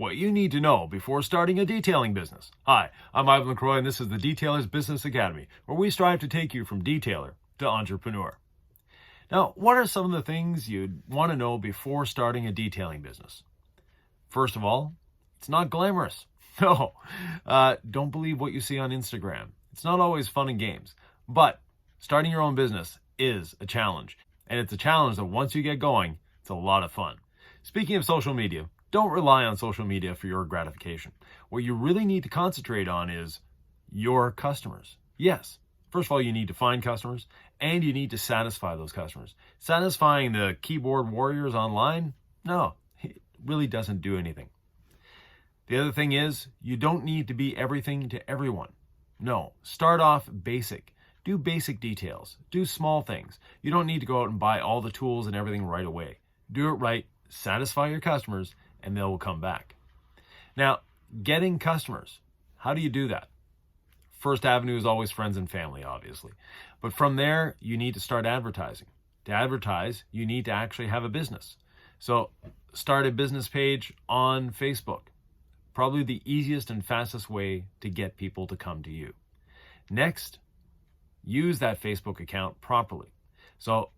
What you need to know before starting a detailing business. Hi, I'm Ivan LaCroix, and this is the Detailers Business Academy, where we strive to take you from detailer to entrepreneur. Now, what are some of the things you'd want to know before starting a detailing business? First of all, it's not glamorous. No, don't believe what you see on Instagram. It's not always fun and games, but starting your own business is a challenge, and it's a challenge that once you get going, it's a lot of fun. Speaking of social media, don't rely on social media for your gratification. What you really need to concentrate on is your customers. Yes, first of all, you need to find customers, and you need to satisfy those customers. Satisfying the keyboard warriors online? No, it really doesn't do anything. The other thing is, you don't need to be everything to everyone. No, start off basic. Do basic details. Do small things. You don't need to go out and buy all the tools and everything right away. Do it right, satisfy your customers, and they will come back. Now, getting customers. How do you do that? First avenue is always friends and family, obviously. But from there, you need to start advertising. To advertise, you need to actually have a business. So start a business page on Facebook. Probably the easiest and fastest way to get people to come to you. Next, use that Facebook account properly. So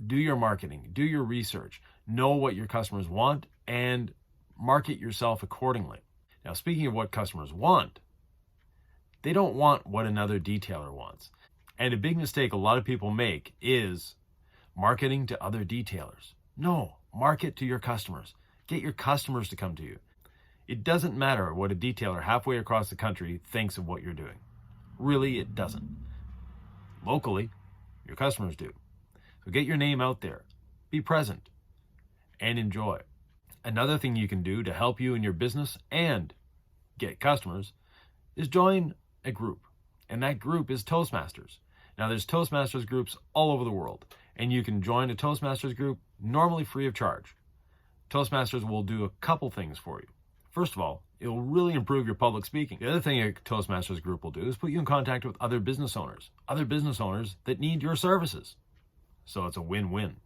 do your marketing, do your research, know what your customers want, and market yourself accordingly. Now, speaking of what customers want, they don't want what another detailer wants. And a big mistake a lot of people make is marketing to other detailers. No, market to your customers. Get your customers to come to you. It doesn't matter what a detailer halfway across the country thinks of what you're doing. Really, it doesn't. Locally, your customers do. So get your name out there, be present, and enjoy. Another thing you can do to help you in your business and get customers is join a group, and that group is Toastmasters. Now, there's Toastmasters groups all over the world, and you can join a Toastmasters group normally free of charge. Toastmasters will do a couple things for you. First of all, it will really improve your public speaking. The other thing a Toastmasters group will do is put you in contact with other business owners that need your services. So it's a win-win.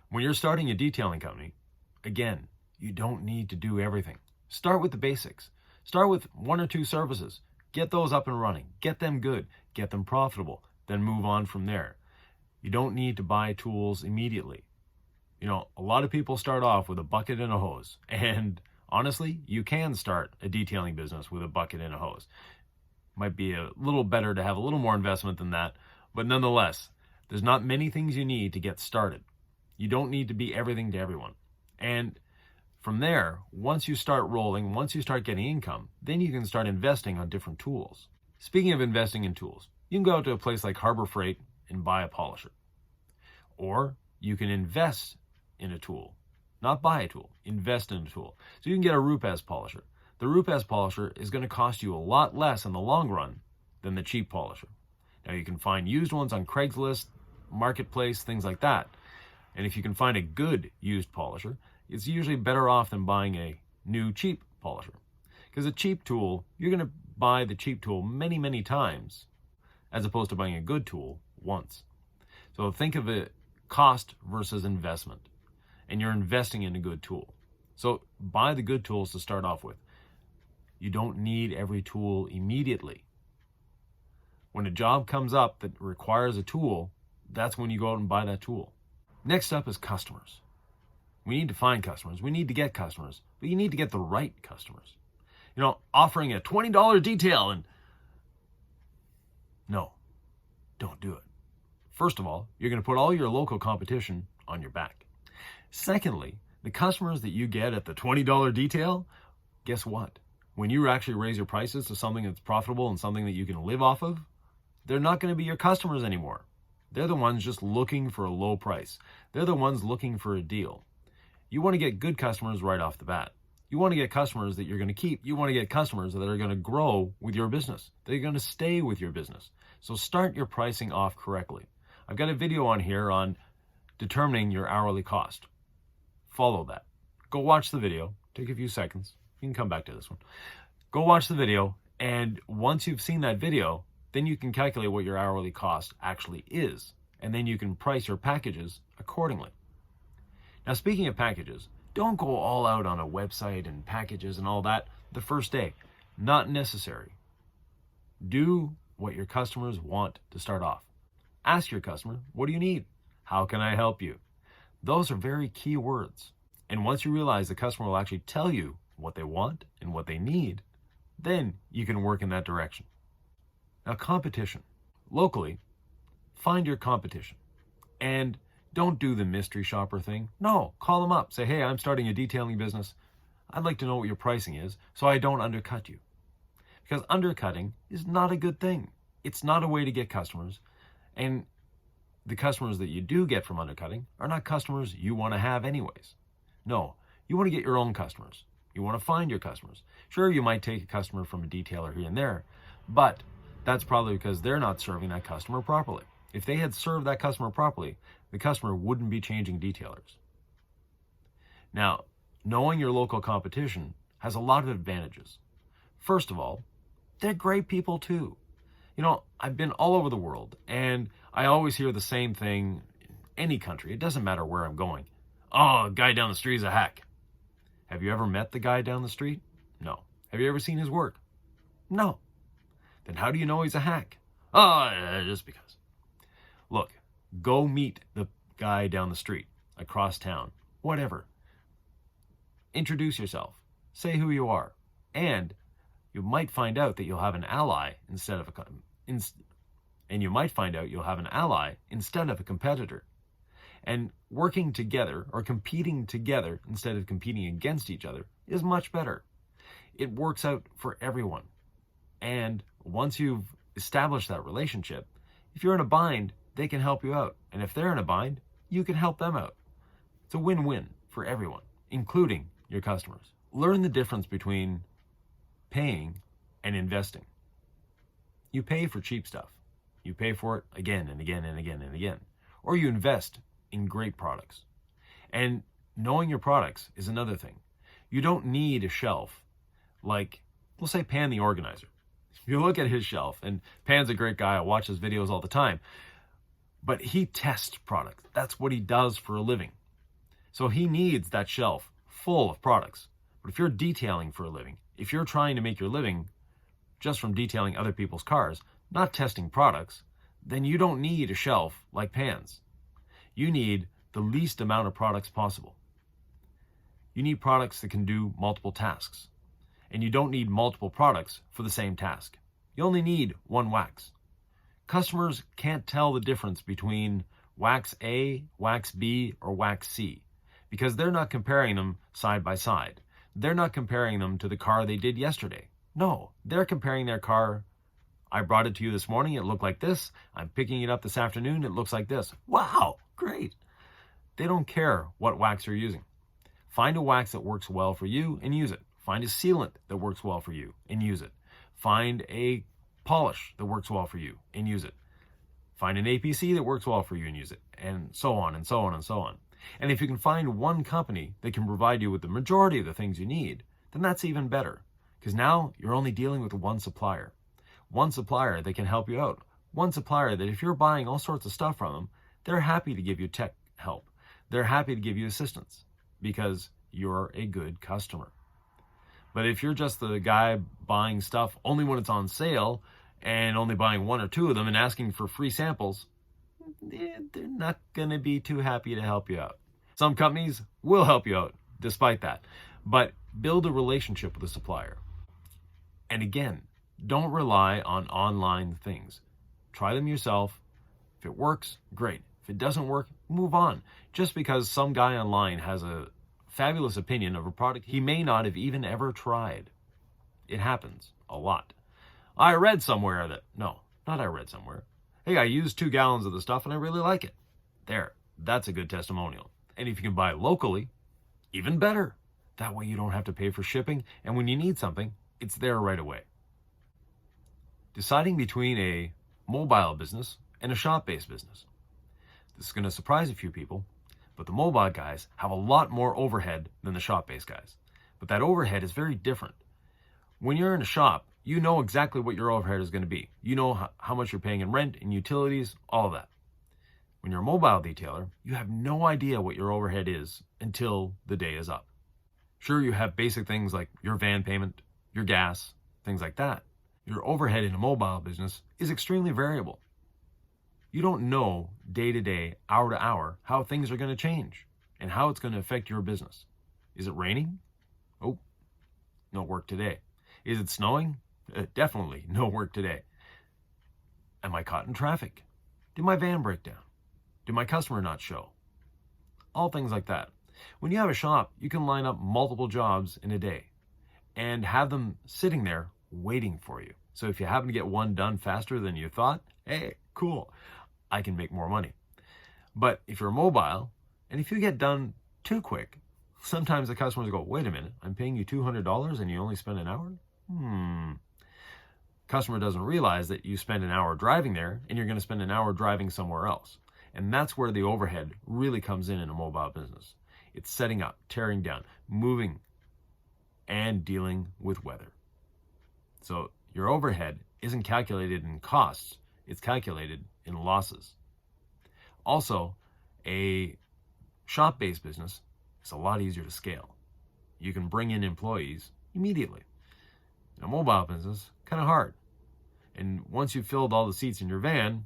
When you're starting a detailing company, again, you don't need to do everything. Start with the basics. Start with 1 or 2 services. Get those up and running. Get them good. Get them profitable. Then move on from there. You don't need to buy tools immediately. A lot of people start off with a bucket and a hose. And honestly, you can start a detailing business with a bucket and a hose. Might be a little better to have a little more investment than that. But nonetheless, there's not many things you need to get started. You don't need to be everything to everyone. And from there, once you start rolling, once you start getting income, then you can start investing on different tools. Speaking of investing in tools, you can go out to a place like Harbor Freight and buy a polisher. Or you can invest in a tool. Not buy a tool, invest in a tool. So you can get a Rupes polisher. The Rupes polisher is going to cost you a lot less in the long run than the cheap polisher. Now, you can find used ones on Craigslist, Marketplace, things like that. And if you can find a good used polisher, it's usually better off than buying a new cheap polisher. Because a cheap tool, you're going to buy the cheap tool many, many times, as opposed to buying a good tool once. So think of it cost versus investment. And you're investing in a good tool. So buy the good tools to start off with. You don't need every tool immediately. When a job comes up that requires a tool, that's when you go out and buy that tool. Next up is customers. We need to find customers. We need to get customers. But you need to get the right customers. Offering a $20 detail and... No, don't do it. First of all, you're going to put all your local competition on your back. Secondly, the customers that you get at the $20 detail, guess what? When you actually raise your prices to something that's profitable and something that you can live off of, they're not going to be your customers anymore. They're the ones just looking for a low price. They're the ones looking for a deal. You want to get good customers right off the bat. You want to get customers that you're going to keep. You want to get customers that are going to grow with your business. They're going to stay with your business. So start your pricing off correctly. I've got a video on here on determining your hourly cost. Follow that. Go watch the video. Take a few seconds. You can come back to this one. Go watch the video, and once you've seen that video, then you can calculate what your hourly cost actually is, and then you can price your packages accordingly. Now, speaking of packages, Don't go all out on a website and packages and all that the first day. Not necessary. Do what your customers want to start off. Ask your customer, what do you need? How can I help you? Those are very key words. And once you realize the customer will actually tell you what they want and what they need, then you can work in that direction. Now, competition. Locally, find your competition. And don't do the mystery shopper thing. No, call them up. Say, hey, I'm starting a detailing business. I'd like to know what your pricing is so I don't undercut you. Because undercutting is not a good thing. It's not a way to get customers. And the customers that you do get from undercutting are not customers you want to have anyways. No, you want to get your own customers. You want to find your customers. Sure, you might take a customer from a detailer here and there, but that's probably because they're not serving that customer properly. If they had served that customer properly, the customer wouldn't be changing detailers. Now, knowing your local competition has a lot of advantages. First of all, they're great people too. You know, I've been all over the world, and I always hear the same thing in any country. It doesn't matter where I'm going. Oh, a guy down the street is a hack. Have you ever met the guy down the street? No. Have you ever seen his work? No. Then how do you know he's a hack? Oh, just because. Look, go meet the guy down the street, across town, whatever. Introduce yourself. Say who you are. And you might find out that you'll have an ally instead of a competitor. And working together or competing together instead of competing against each other is much better. It works out for everyone. And once you've established that relationship, if you're in a bind, they can help you out. And if they're in a bind, you can help them out. It's a win-win for everyone, including your customers. Learn the difference between paying and investing. You pay for cheap stuff. You pay for it again and again and again and again. Or you invest in great products. And knowing your products is another thing. You don't need a shelf like, we'll say Pan the organizer. You look at his shelf, and Pan's a great guy. I watch his videos all the time. But he tests products. That's what he does for a living. So he needs that shelf full of products. But if you're detailing for a living, if you're trying to make your living just from detailing other people's cars, not testing products, then you don't need a shelf like Pan's. You need the least amount of products possible. You need products that can do multiple tasks. And you don't need multiple products for the same task. You only need one wax. Customers can't tell the difference between wax A, wax B, or wax C because they're not comparing them side by side. They're not comparing them to the car they did yesterday. No, they're comparing their car. I brought it to you this morning. It looked like this. I'm picking it up this afternoon. It looks like this. Wow, great. They don't care what wax you're using. Find a wax that works well for you and use it. Find a sealant that works well for you and use it. Find a polish that works well for you and use it. Find an APC that works well for you and use it. And so on and so on and so on. And if you can find one company that can provide you with the majority of the things you need, then that's even better. Because now you're only dealing with one supplier. One supplier that can help you out. One supplier that if you're buying all sorts of stuff from them, they're happy to give you tech help. They're happy to give you assistance because you're a good customer. But if you're just the guy buying stuff only when it's on sale and only buying one or two of them and asking for free samples, they're not going to be too happy to help you out. Some companies will help you out despite that, but build a relationship with the supplier. And again, don't rely on online things. Try them yourself. If it works, great. If it doesn't work, move on. Just because some guy online has a fabulous opinion of a product he may not have even ever tried. It happens a lot. I read somewhere that, no, not I read somewhere. Hey, I used 2 gallons of the stuff and I really like it. There, that's a good testimonial. And if you can buy it locally, even better. That way you don't have to pay for shipping, and when you need something, it's there right away. Deciding between a mobile business and a shop-based business. This is going to surprise a few people, but the mobile guys have a lot more overhead than the shop-based guys. But that overhead is very different. When you're in a shop, you know exactly what your overhead is going to be. You know how much you're paying in rent and utilities, all of that. When you're a mobile detailer, you have no idea what your overhead is until the day is up. Sure, you have basic things like your van payment, your gas, things like that. Your overhead in a mobile business is extremely variable. You don't know day to day, hour to hour, how things are going to change and how it's going to affect your business. Is it raining? Oh, no work today. Is it snowing? Definitely no work today. Am I caught in traffic? Did my van break down? Did my customer not show? All things like that. When you have a shop, you can line up multiple jobs in a day and have them sitting there waiting for you. So if you happen to get one done faster than you thought, hey, cool, I can make more money. But if you're mobile, and if you get done too quick, sometimes the customers go, wait a minute, I'm paying you $200 and you only spend an hour? Customer doesn't realize that you spend an hour driving there and you're going to spend an hour driving somewhere else. And that's where the overhead really comes in a mobile business. It's setting up, tearing down, moving, and dealing with weather. So your overhead isn't calculated in costs, it's calculated in losses. Also, a shop-based business is a lot easier to scale. You can bring in employees immediately. In a mobile business, kind of hard. And once you've filled all the seats in your van,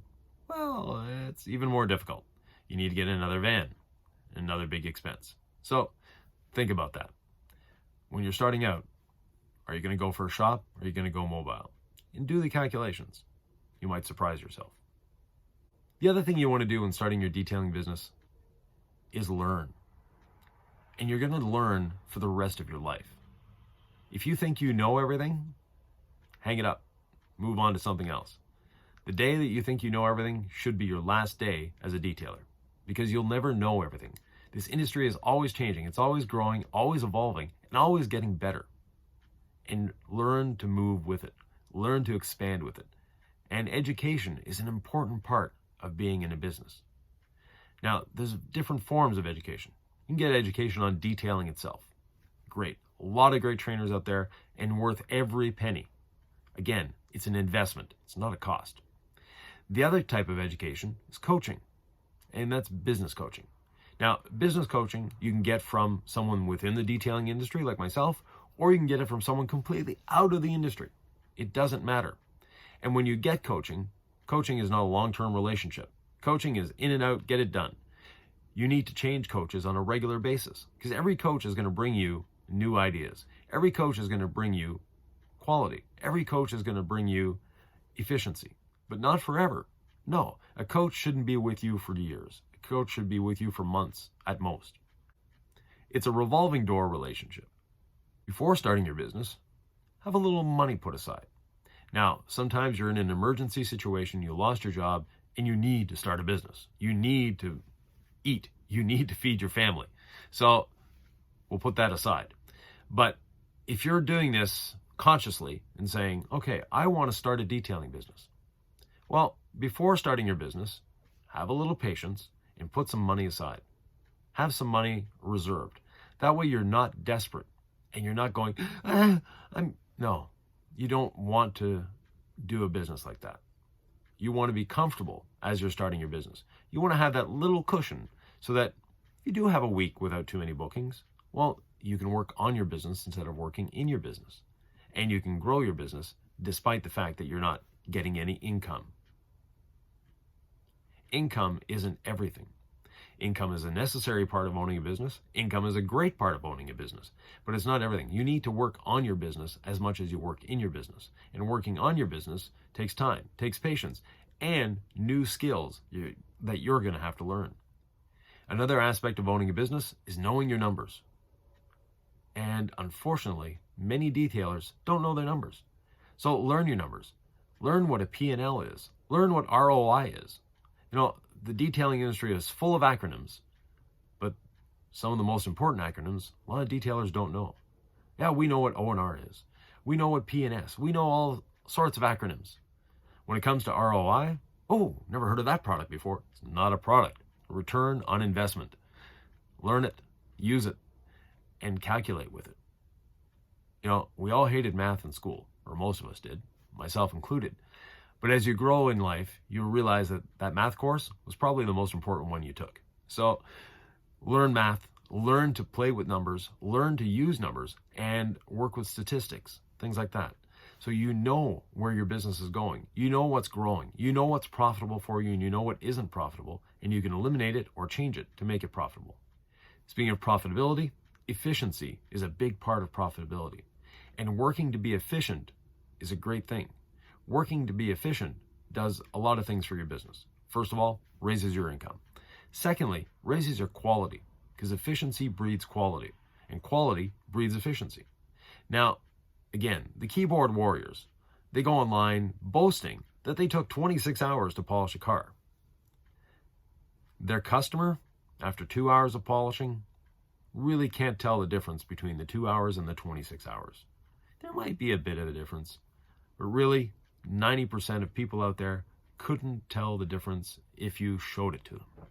well, it's even more difficult. You need to get another van, another big expense. So think about that. When you're starting out, are you going to go for a shop or are you going to go mobile? And do the calculations. You might surprise yourself. The other thing you want to do when starting your detailing business is learn. And you're going to learn for the rest of your life. If you think you know everything, hang it up. Move on to something else. The day that you think you know everything should be your last day as a detailer, because you'll never know everything. This industry is always changing. It's always growing, always evolving, and always getting better. And learn to move with it. Learn to expand with it. And education is an important part of being in a business. Now, there's different forms of education. You can get education on detailing itself. Great. A lot of great trainers out there and worth every penny. Again, it's an investment. It's not a cost. The other type of education is coaching, and that's business coaching. Now, business coaching you can get from someone within the detailing industry like myself, or you can get it from someone completely out of the industry. It doesn't matter. And when you get coaching, coaching is not a long-term relationship. Coaching is in and out, get it done. You need to change coaches on a regular basis because every coach is going to bring you new ideas. Every coach is going to bring you quality. Every coach is going to bring you efficiency, but not forever. No, a coach shouldn't be with you for years. A coach should be with you for months at most. It's a revolving door relationship. Before starting your business, have a little money put aside. Now, sometimes you're in an emergency situation, you lost your job, and you need to start a business. You need to eat. You need to feed your family. So we'll put that aside. But if you're doing this consciously and saying, okay, I want to start a detailing business. Well, before starting your business, have a little patience and put some money aside. Have some money reserved. That way you're not desperate and you're not going, no, you don't want to do a business like that. You want to be comfortable as you're starting your business. You want to have that little cushion so that if you do have a week without too many bookings, well, you can work on your business instead of working in your business. And you can grow your business despite the fact that you're not getting any income. Income isn't everything. Income is a necessary part of owning a business. Income is a great part of owning a business, but it's not everything. You need to work on your business as much as you work in your business. And working on your business takes time, takes patience, and new skills that you're going to have to learn. Another aspect of owning a business is knowing your numbers. And unfortunately, many detailers don't know their numbers. So learn your numbers. Learn what a P&L is. Learn what ROI is. You know, the detailing industry is full of acronyms, but some of the most important acronyms, a lot of detailers don't know. Yeah, we know what O&R is. We know what P&S. We know all sorts of acronyms. When it comes to ROI, oh, never heard of that product before. It's not a product. A return on investment. Learn it, use it, and calculate with it. You know, we all hated math in school, or most of us did, myself included. But as you grow in life, you realize that that math course was probably the most important one you took. So learn math, learn to play with numbers, learn to use numbers, and work with statistics, things like that. So you know where your business is going. You know what's growing. You know what's profitable for you, and you know what isn't profitable, and you can eliminate it or change it to make it profitable. Speaking of profitability, efficiency is a big part of profitability. And working to be efficient is a great thing. Working to be efficient does a lot of things for your business. First of all, raises your income. Secondly, raises your quality, because efficiency breeds quality, and quality breeds efficiency. Now, again, the keyboard warriors, they go online boasting that they took 26 hours to polish a car. Their customer, after 2 hours of polishing, really can't tell the difference between the 2 hours and the 26 hours. There might be a bit of a difference, but really 90% of people out there couldn't tell the difference if you showed it to them.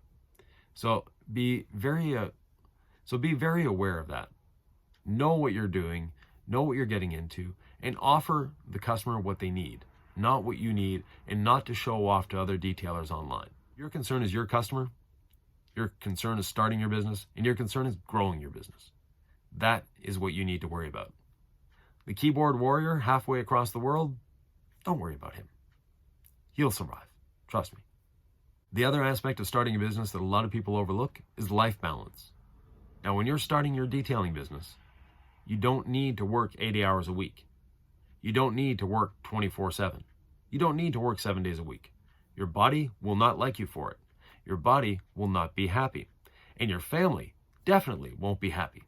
So be very aware of that. Know what you're doing, know what you're getting into, and offer the customer what they need, not what you need, and not to show off to other detailers online. Your concern is your customer, your concern is starting your business, and your concern is growing your business. That is what you need to worry about. The keyboard warrior halfway across the world, don't worry about him. He'll survive. Trust me. The other aspect of starting a business that a lot of people overlook is life balance. Now, when you're starting your detailing business, you don't need to work 80 hours a week. You don't need to work 24/7. You don't need to work 7 days a week. Your body will not like you for it. Your body will not be happy. And your family definitely won't be happy.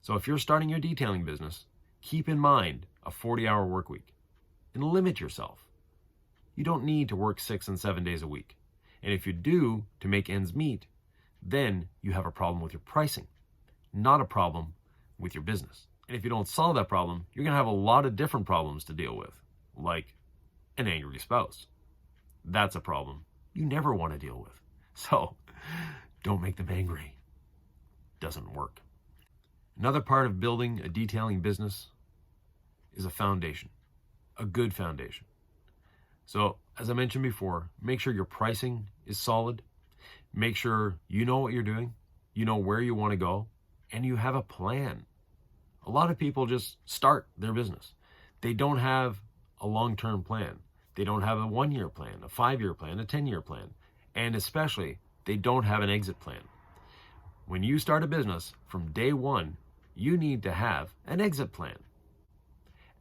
So if you're starting your detailing business, keep in mind a 40-hour work week and limit yourself. You don't need to work 6 and 7 days a week. And if you do to make ends meet, then you have a problem with your pricing, not a problem with your business. And if you don't solve that problem, you're going to have a lot of different problems to deal with, like an angry spouse. That's a problem you never want to deal with. So don't make them angry. Doesn't work. Another part of building a detailing business is a foundation, a good foundation. So as I mentioned before, make sure your pricing is solid. Make sure you know what you're doing, you know where you want to go, and you have a plan. A lot of people just start their business. They don't have a long-term plan. They don't have a 1-year plan, a 5-year plan, a 10-year plan, and especially they don't have an exit plan. When you start a business, from day one, you need to have an exit plan.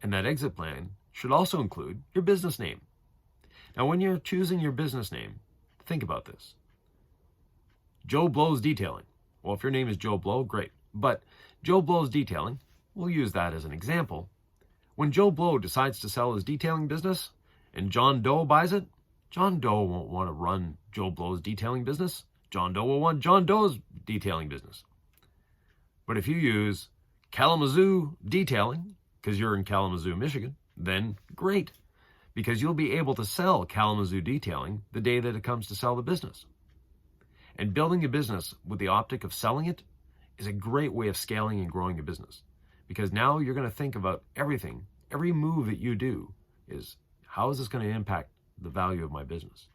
And that exit plan should also include your business name. Now, when you're choosing your business name, think about this. Joe Blow's Detailing. Well, if your name is Joe Blow, great. But Joe Blow's Detailing, we'll use that as an example. When Joe Blow decides to sell his detailing business and John Doe buys it, John Doe won't want to run Joe Blow's detailing business. John Doe will want John Doe's detailing business. But if you use Kalamazoo Detailing, because you're in Kalamazoo, Michigan, then great, because you'll be able to sell Kalamazoo Detailing the day that it comes to sell the business. And building a business with the optic of selling it is a great way of scaling and growing a business, because now you're going to think about everything. Every move that you do is, how is this going to impact the value of my business?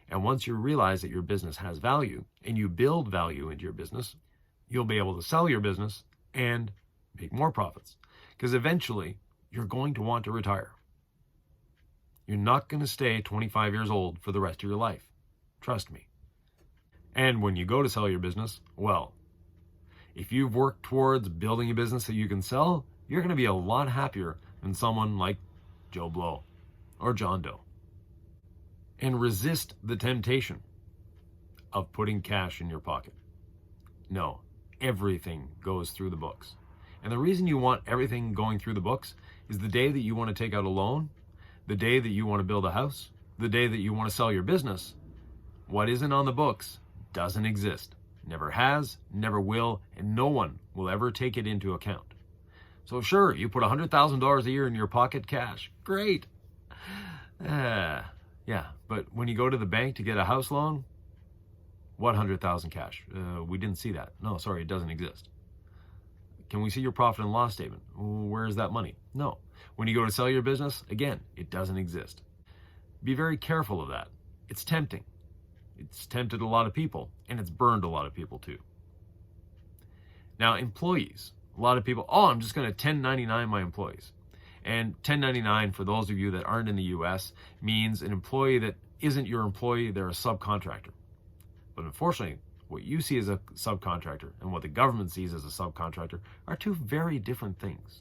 And once you realize that your business has value and you build value into your business, you'll be able to sell your business and make more profits, because eventually you're going to want to retire. You're not going to stay 25 years old for the rest of your life. Trust me. And when you go to sell your business, well, if you've worked towards building a business that you can sell, you're going to be a lot happier than someone like Joe Blow or John Doe. And resist the temptation of putting cash in your pocket. No, everything goes through the books. And the reason you want everything going through the books is the day that you want to take out a loan, the day that you want to build a house, the day that you want to sell your business, what isn't on the books doesn't exist. Never has, never will, and no one will ever take it into account. So sure, you put $100,000 a year in your pocket cash. Great. Yeah, but when you go to the bank to get a house loan, what 100,000 cash? We didn't see that. No, sorry, it doesn't exist. Can we see your profit and loss statement? Where is that money? No. When you go to sell your business, again, it doesn't exist. Be very careful of that. It's tempting. It's tempted a lot of people, and it's burned a lot of people too. Now, employees, a lot of people, oh, I'm just going to 1099 my employees. And 1099, for those of you that aren't in the US, means an employee that isn't your employee, they're a subcontractor. But unfortunately, what you see as a subcontractor and what the government sees as a subcontractor are two very different things.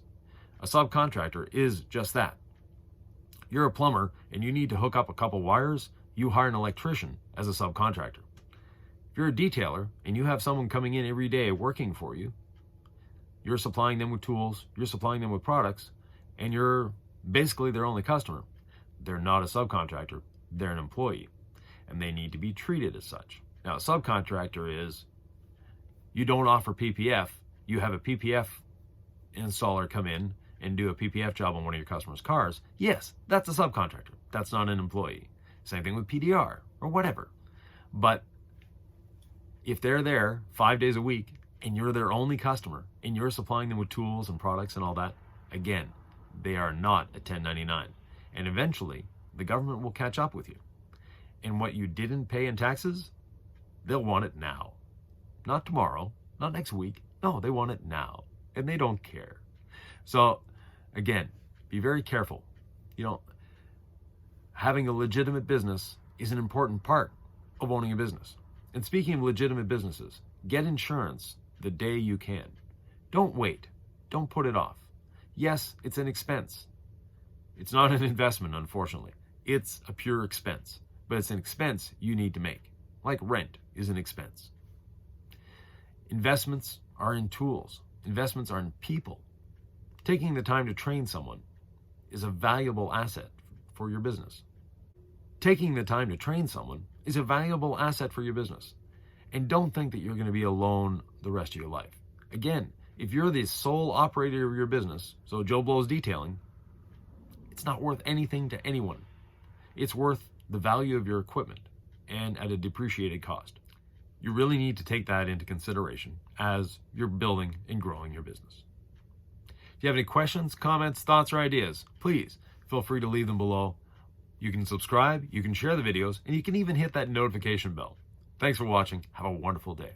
A subcontractor is just that. You're a plumber and you need to hook up a couple wires, you hire an electrician as a subcontractor. If you're a detailer and you have someone coming in every day working for you, you're supplying them with tools, you're supplying them with products, and you're basically their only customer. They're not a subcontractor, they're an employee, and they need to be treated as such. Now, a subcontractor is, you don't offer PPF, you have a PPF installer come in and do a PPF job on one of your customers' cars. Yes, that's a subcontractor. That's not an employee. Same thing with PDR or whatever. But if they're there 5 days a week and you're their only customer and you're supplying them with tools and products and all that, again, they are not a 1099. And eventually, the government will catch up with you. And what you didn't pay in taxes, they'll want it now. Not tomorrow, not next week. No, they want it now. And they don't care. So, again, be very careful. Having a legitimate business is an important part of owning a business. And speaking of legitimate businesses, get insurance the day you can. Don't wait. Don't put it off. Yes, it's an expense. It's not an investment, unfortunately. It's a pure expense. But it's an expense you need to make. Like rent is an expense. Investments are in tools. Investments are in people. Taking the time to train someone is a valuable asset for your business. Taking the time to train someone is a valuable asset for your business. And don't think that you're going to be alone the rest of your life. Again, if you're the sole operator of your business, so Joe Blow's Detailing, it's not worth anything to anyone. It's worth the value of your equipment and at a depreciated cost. You really need to take that into consideration as you're building and growing your business. If you have any questions, comments, thoughts, or ideas, please feel free to leave them below. You can subscribe, you can share the videos, and you can even hit that notification bell. Thanks for watching. Have a wonderful day.